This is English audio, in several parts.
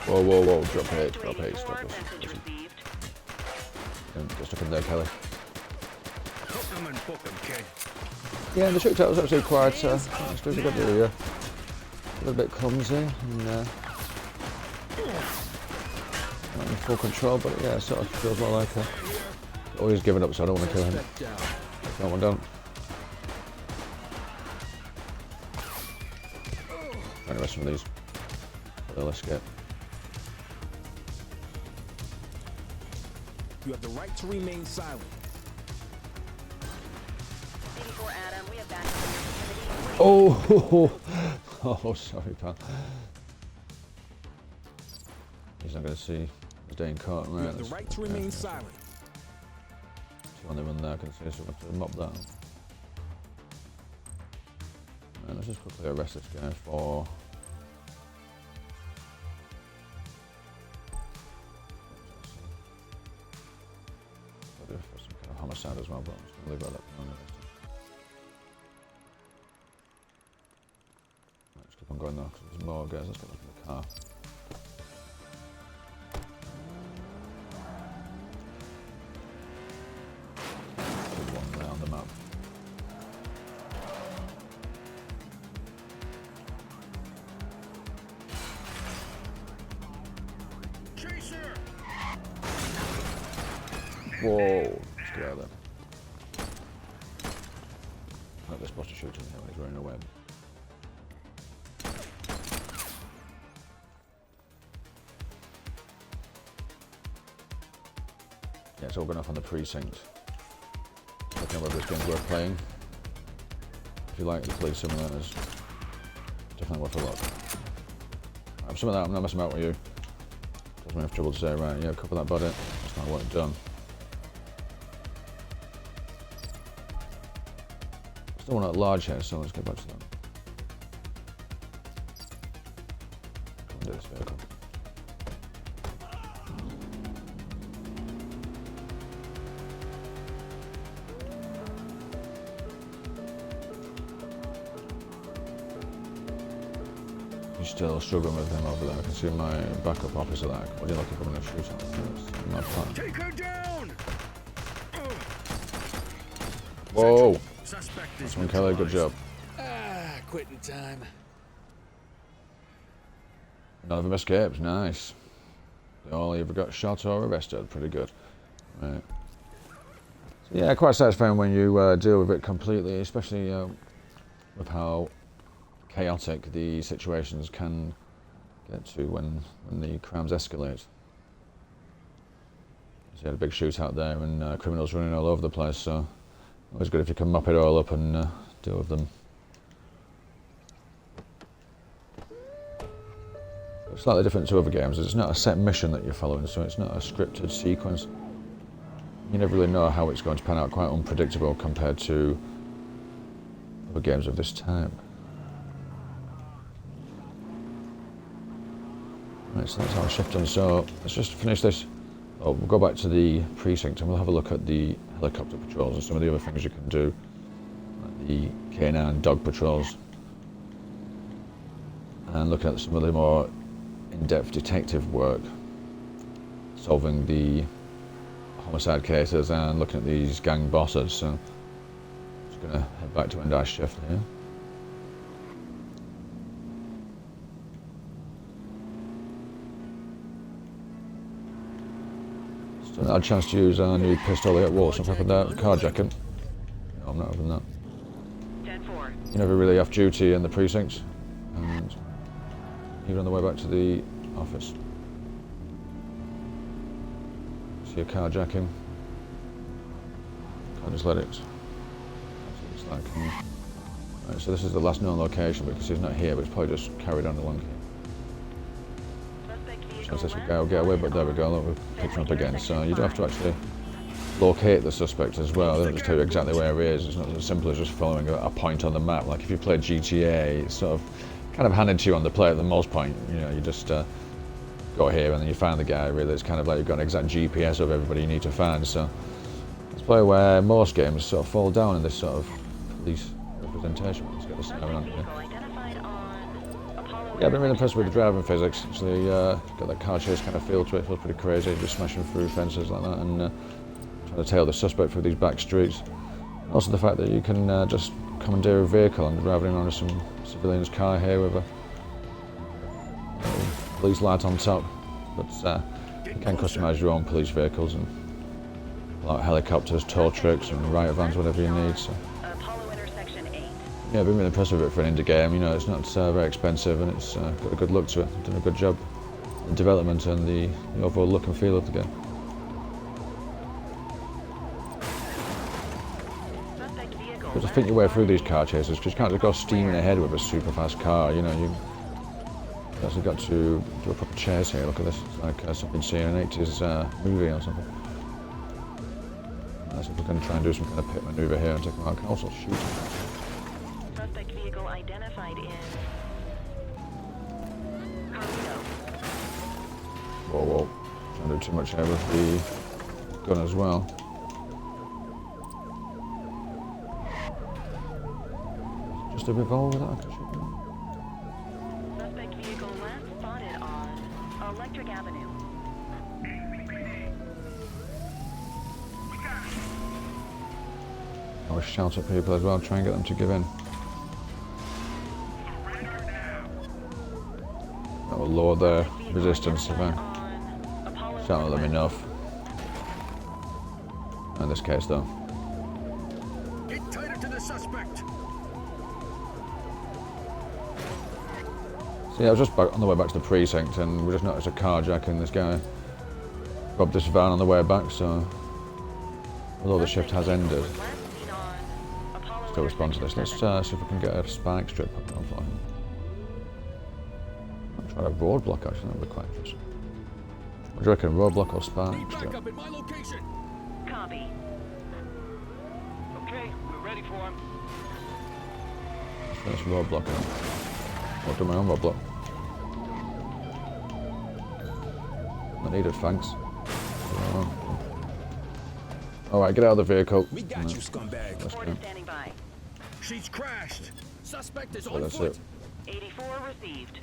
Whoa, whoa, whoa, drop H, stop us. Get stuck in there, Kelly. Yeah, the shootout was actually quite, it was a good area. A little bit clumsy, and not in full control, but yeah, it sort of feels more like always giving up, so I don't want to kill him. That one down. Trying to rest some of these. They'll escape. You have the right to remain silent. Adam, we have back in Oh, sorry, pal. He's not going to see his day in court. Right, you have the right to remain silent. Two on the run there, I can see, so we have to mop that. Right, let's just quickly arrest this guy for... for some kind of homicide as well, but I'm just going to leave that up. Let's keep on going though, because there's more guys. Let's get back in the car. There's one there on the map. Chaser! Whoa! Let's get out of there. Not they're supposed to shoot him here when he's running away. Yeah, it's all going off on the Precinct. Looking at whether this game's worth playing. If you like the police simulators, definitely worth a look. I'm some of that, I'm not messing about with you. Doesn't have trouble to say, right, yeah, cover that body. That's not what it's done. Still one at large here, so let's get back to that. Come and do this vehicle. You're still struggling with him over there. I can see my backup officer there. What do you like if I'm going to shoot him? That's my plan. Take her down! Whoa! That's one, Kelly. Good job. Quitting time. None of them escaped. Nice. They all either got shot or arrested. Pretty good. Right. So yeah, quite satisfying when you deal with it completely, especially with how chaotic the situations can get to when the crimes escalate. So you had a big shootout there and criminals running all over the place, so always good if you can mop it all up and deal with them. It's slightly different to other games. It's not a set mission that you're following, so it's not a scripted sequence. You never really know how it's going to pan out, quite unpredictable compared to other games of this time. Right, so that's our shift done. So let's just finish this. Oh, we'll go back to the precinct and we'll have a look at the helicopter patrols and some of the other things you can do, like the canine dog patrols, and looking at some of the more in-depth detective work, solving the homicide cases and looking at these gang bosses. So I'm just going to head back to end our shift here. So I had a chance to use our new pistol at Wolf. Something happened there? Carjacking. No, I'm not having that. 10-4. You're never really off duty in the precinct, and you're on the way back to the office. See a carjacking. Can't just let it. That's what it's like. Right, so this is the last known location because he's not here, but it's probably just carried on along here. Chance this would get away, but there we go. Look, we've picked him up again. So you do have to actually locate the suspect as well. They don't just tell you exactly where he is. It's not as simple as just following a point on the map. Like if you play GTA, it's sort of kind of handed to you on the plate at the most point. You know, you just go here and then you find the guy. Really, it's kind of like you've got an exact GPS of everybody you need to find. So it's probably where most games sort of fall down in this sort of police representation. Let's get this going on here. Identified on Apollo Yeah, I've been really impressed with the driving physics. Actually, got that car chase kind of feel to it. Feels pretty crazy, just smashing through fences like that and trying to tail the suspect through these back streets. Also the fact that you can just commandeer a vehicle and drive in on some civilian's car here with a police light on top. But you can customise your own police vehicles and like helicopters, tow trucks and riot vans, whatever you need. So. Apollo intersection 8. Yeah, I've been really impressed with it for an indie game. You know, it's not very expensive and it's got a good look to it. Done a good job in development and the overall look and feel of the game. Suspect vehicle. But to think your way through these car chases, because you can't just go steaming ahead with a super fast car. You know, you actually got to do a proper chase here. Look at this, it's like something seen in an 80s movie or something. As if we're going to try and do some kind of pit maneuver here and take them out. I can also shoot them. Suspect vehicle identified in Carlito. Whoa. Trying to do too much here with the gun as well. Just a revolver that I can shoot them. Suspect vehicle last spotted on Electric Avenue. I always shout at people as well, try and get them to give in. That will lower their resistance if I shout at them enough. In this case though. Get tighter to the suspect. So yeah, I was just on the way back to the precinct and we just noticed a carjacking. This guy robbed this van on the way back, so although the shift has ended, still respond to this. Let's see if we can get a spike strip on for him. I'll try a roadblock actually, that would be quite interesting. What do you reckon, roadblock or spike Need strip? backup at my location. Copy. Okay, we're ready for him. Let's roadblock him. I'll do my own roadblock. I needed, thanks. Alright, get out of the vehicle. We got you, scumbag. Report is standing by. She's crashed. Suspect is So on that's foot. it. 84 received.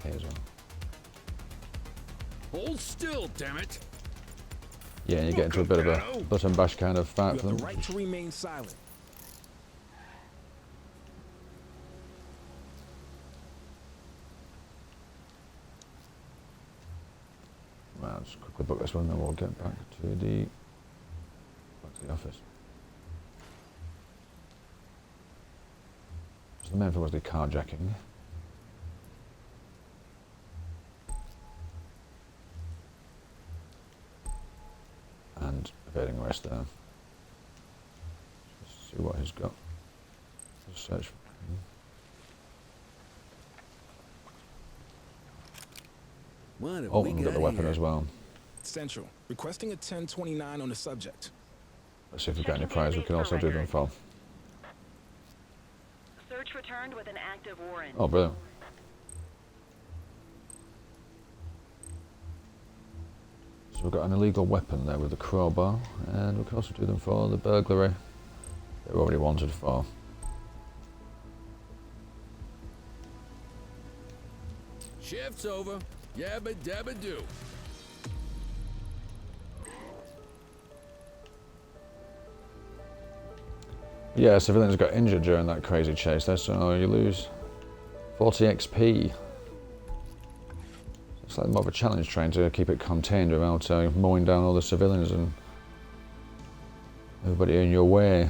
Taser. Hold still, damn it. Yeah, you get into a bit of a button bash kind of fight You for have them. the right to remain silent. Right, I'll just quickly book this one, then we'll get back to the office. So the main thing was the carjacking. And evading arrest there. Let's see what he's got. Let's search for him. What have Oh, we and we've got the weapon here? as well. Central, requesting a 1029 on the subject. Let's see if we've got any prize we can also do them for. Search returned with an active warrant. Oh, brilliant. So we've got an illegal weapon there with the crowbar, and we can also do them for the burglary that we already wanted for. Shift's over. Yabba dabba do. Yeah, civilians got injured during that crazy chase there, so you lose 40 XP. It's like more of a challenge trying to keep it contained without mowing down all the civilians and everybody in your way.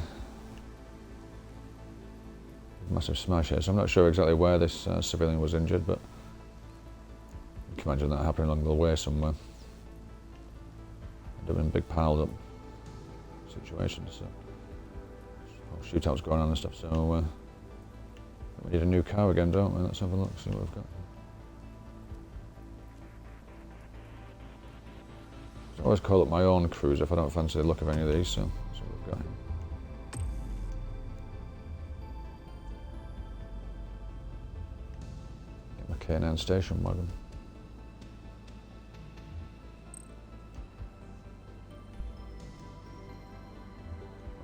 Massive smash here, so I'm not sure exactly where this civilian was injured, but you can imagine that happening along the way somewhere. Would have been big piled up situations. So. Shootouts going on and stuff, so we need a new car again, don't we? Let's have a look, see what we've got. I always call up my own cruiser if I don't fancy the look of any of these, so that's what we've got here. K9 station wagon.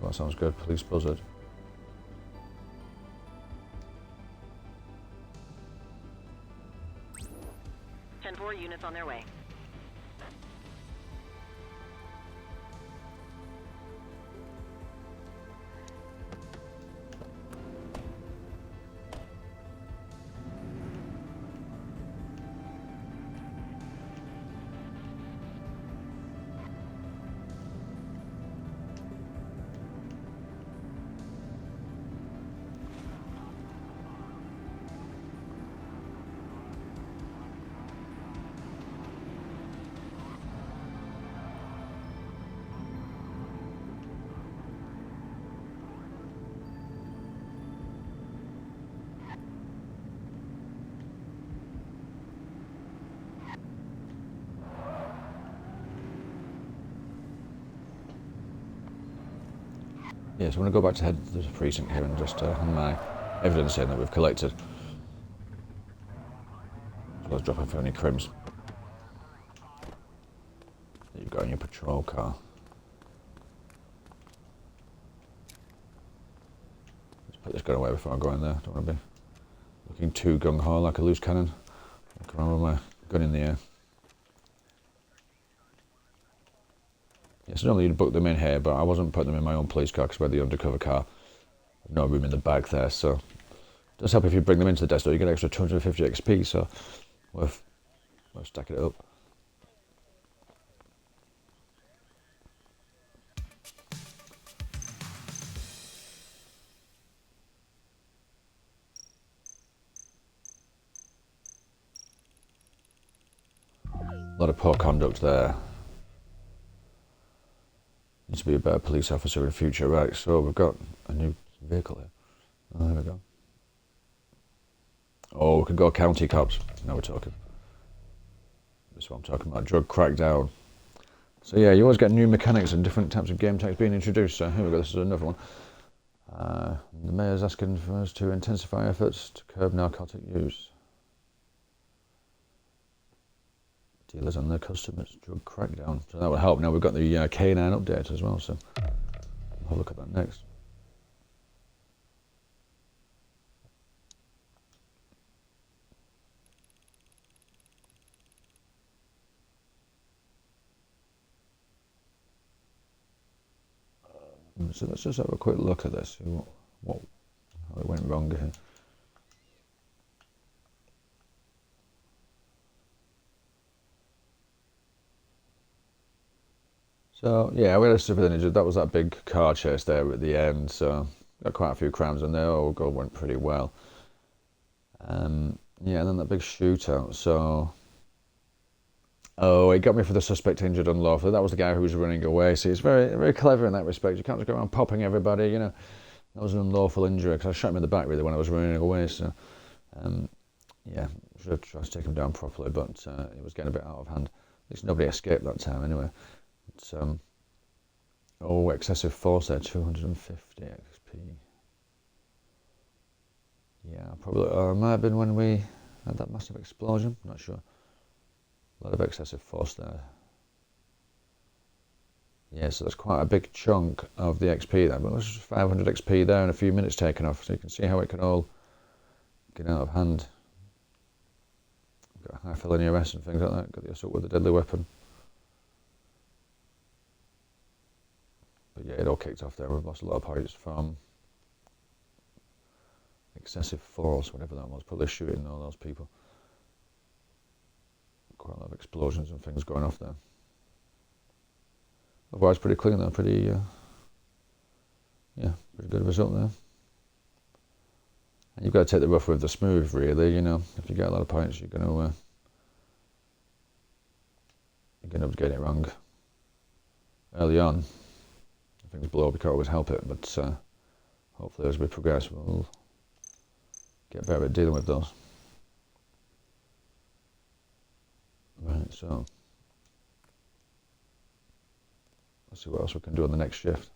Well, that sounds good. Police buzzard. 10-4 units on their way. Yeah, so I'm going to go back to head to the precinct here and just hand my evidence in that we've collected. As well as dropping for any crims that you've got in your patrol car. Let's put this gun away before I go in there. Don't want to be looking too gung-ho like a loose cannon. Walk around with my gun in the air. Yeah, so normally you'd book them in here, but I wasn't putting them in my own police car because we had the undercover car. No room in the back there, so it does help if you bring them into the desto. You get extra 250 XP, so worth stacking it up. A lot of poor conduct there. Needs to be a better police officer in future. Right, so we've got a new vehicle here. Oh, there we go. Oh, we could go county cops. Now we're talking. This is what I'm talking about. Drug crackdown. So yeah, you always get new mechanics and different types of game techs being introduced. So here we go. This is another one. The mayor's asking for us to intensify efforts to curb narcotic use. Dealers and their customers, drug crackdown. So that would help. Now we've got the K9 update as well, so I'll have a look at that next. So let's just have a quick look at this, see how it went wrong here. So yeah, we had a civilian injured. That was that big car chase there at the end. So got quite a few crimes in there. All went pretty well. Yeah, and then that big shootout. So it got me for the suspect injured unlawfully. That was the guy who was running away. See, it's very, very clever in that respect. You can't just go around popping everybody. You know, that was an unlawful injury because I shot him in the back really when I was running away. So yeah, should have tried to take him down properly, but it was getting a bit out of hand. At least nobody escaped that time anyway. It's, excessive force there, 250 XP. Yeah, probably might have been when we had that massive explosion. I'm not sure. A lot of excessive force there. Yeah, so that's quite a big chunk of the XP there. But there's 500 XP there and a few minutes taken off, so you can see how it can all get out of hand. Got a high felony arrest and things like that. Got the assault with a deadly weapon. But yeah, it all kicked off there. We've lost a lot of points from excessive force, whatever that was. Probably shooting all those people. Quite a lot of explosions and things going off there. Otherwise, pretty clean though. Pretty good result there. And you've got to take the rough with the smooth, really. You know, if you get a lot of points, you're gonna get it wrong early on. Things blow up, you can't always help it, but hopefully as we progress we'll get better at dealing with those. Right, so let's see what else we can do on the next shift.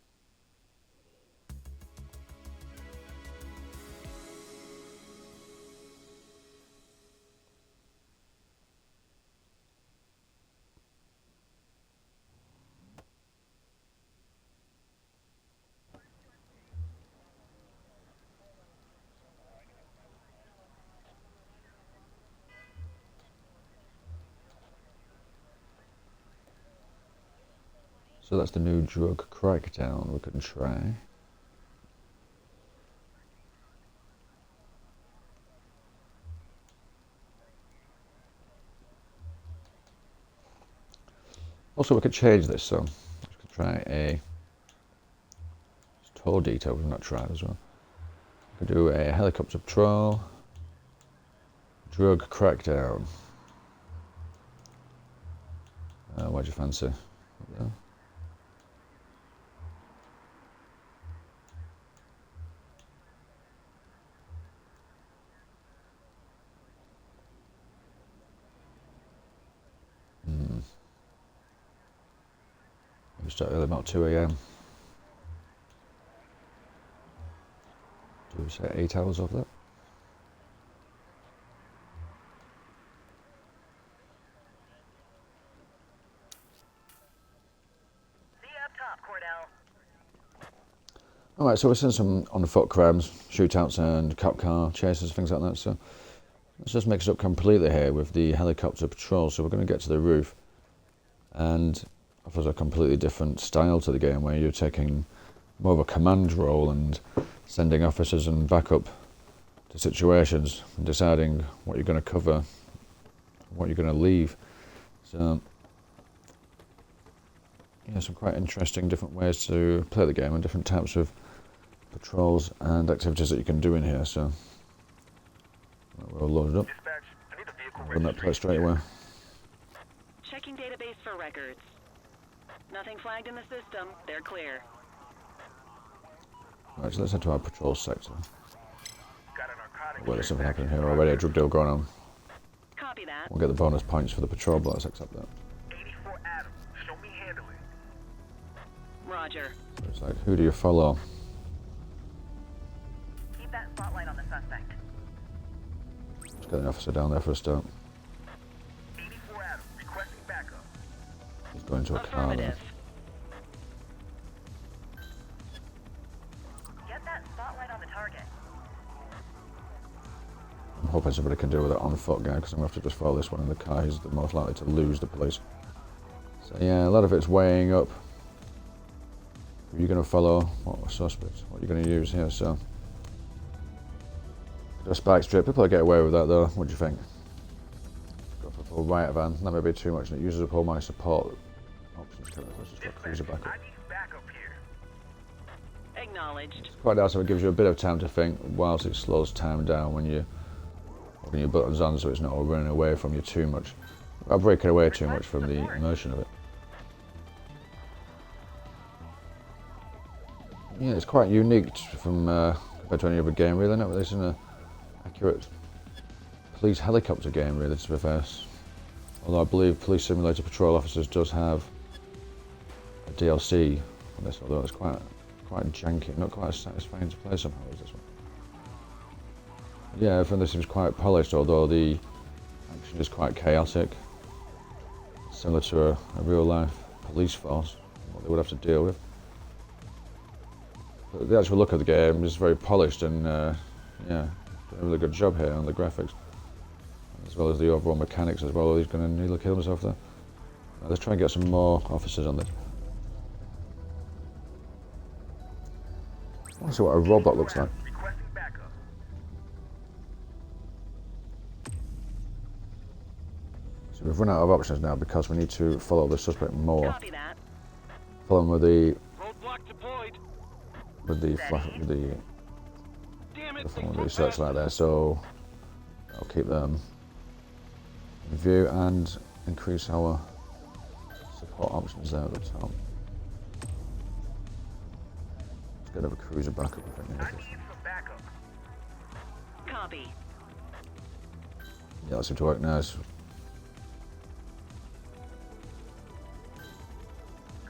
So that's the new drug crackdown we can try. Also, we could change this, so we could try a tour detail we've not tried as well. We could do a helicopter patrol, drug crackdown. What do you fancy? Yeah. We start early, about 2 a.m. Do we say 8 hours of that? Alright, so we're seeing some on-foot crimes, shootouts and cop car chases, things like that, so let's just mix it up completely here with the helicopter patrol. So we're going to get to the roof, and offers a completely different style to the game where you're taking more of a command role and sending officers and backup to situations and deciding what you're going to cover, what you're going to leave. So yeah, some quite interesting different ways to play the game and different types of patrols and activities that you can do in here. So we're all loaded up. I'll run that plate straight away. Checking database for records. Nothing flagged in the system. They're clear. Right, so let's head to our patrol sector. Well, there's something happening here already, a drug deal going on. Copy that. We'll get the bonus points for the patrol, but let's accept that. 84 Adam, show me handling. Roger. So it's like, who do you follow? Keep that spotlight on the suspect. Let's get the officer down there for a start. 84 Adam, requesting backup. He's going to a car there. Affirmative. Get that spotlight on the target. I'm hoping somebody can deal with that on-foot guy, because I'm going to have to just follow this one in the car. He's the most likely to lose the police. So yeah, a lot of it's weighing up. Who you're going to follow, what suspects, what you're going to use here. So a spike strip, people get away with that though. What do you think? Go for a full right van, that may be too much, and it uses up all my support options. Let's just go cruiser back up. I need backup here. Acknowledged. It's quite nice if it gives you a bit of time to think, whilst it slows time down when you're holding your buttons on, so it's not all running away from you too much, or breaking away too much from the immersion of it. Yeah, it's quite unique from compared to any other game, really. Not this is an accurate police helicopter game, really, to be fair. Although I believe Police Simulator Patrol Officers does have a DLC on this, although it's quite janky, not quite as satisfying to play somehow as this one. Yeah, I find this seems quite polished, although the action is quite chaotic, similar to a real-life police force, what they would have to deal with. But the actual look of the game is very polished, and yeah, doing a really good job here on the graphics, as well as the overall mechanics as well. Oh, he's going to nearly kill himself there. Now, let's try and get some more officers on this. I want to see what a robot looks like. Requesting backup. So we've run out of options now because we need to follow the suspect more. Copy that. Follow him with the Roadblock deployed. Damn it, follow the searchlight there. So I'll keep them in view and increase our support options there at the top. Let's get a cruiser back up if I need I this. need some backup. Copy. Yeah, that seems to work nice.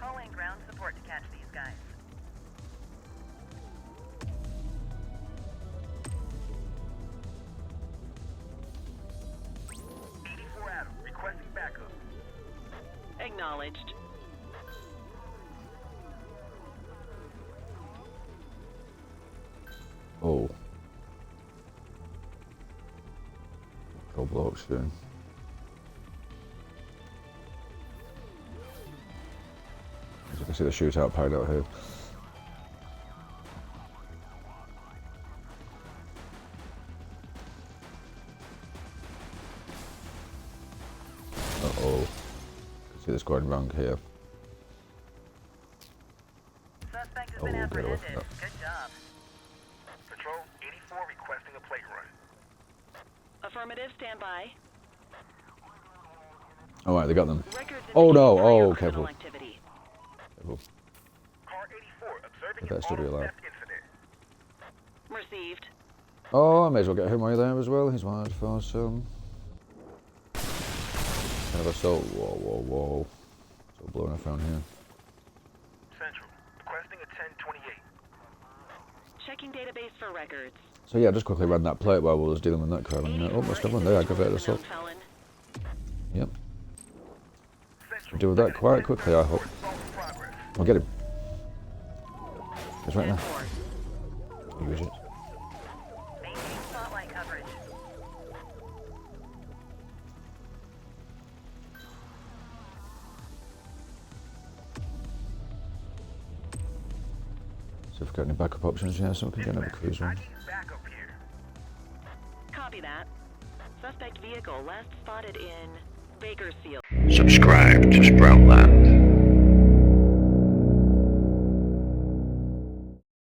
Call in ground support to catch these guys. Adam, requesting backup. Acknowledged. Oh. Go blocks soon. There's like a see the shootout pad out here. Uh-oh. Can see the squad rank here. Suspect has Oh, been get away from apprehended. that. Good job. Patrol 84 requesting a plate run. Affirmative, stand by. Alright, they got them. Records Oh, no. indicate prior Oh, criminal careful. activity. Careful. Car 84 observing Better an still be auto alive. theft incident. Received. Oh, I may as well get him while you're there as well. He's wired for some kind of assault. Whoa, whoa, whoa. It's all blowing up around here. Central requesting a 1028. Checking database for records. So yeah, just quickly ran that plate while we was dealing with that crowd. And, oh, must have one there. Aggravated assault. Felon. Yep. Central, We'll deal with that quite quickly, I hope. assault in progress. We'll get him. He's right there. 10-4. Use it. Maintain spotlight coverage. See if we've got any backup options. Yeah, so we can get another cruise I one. need backup here. Copy that. Suspect vehicle last spotted in Bakersfield. Subscribe to Sproutland.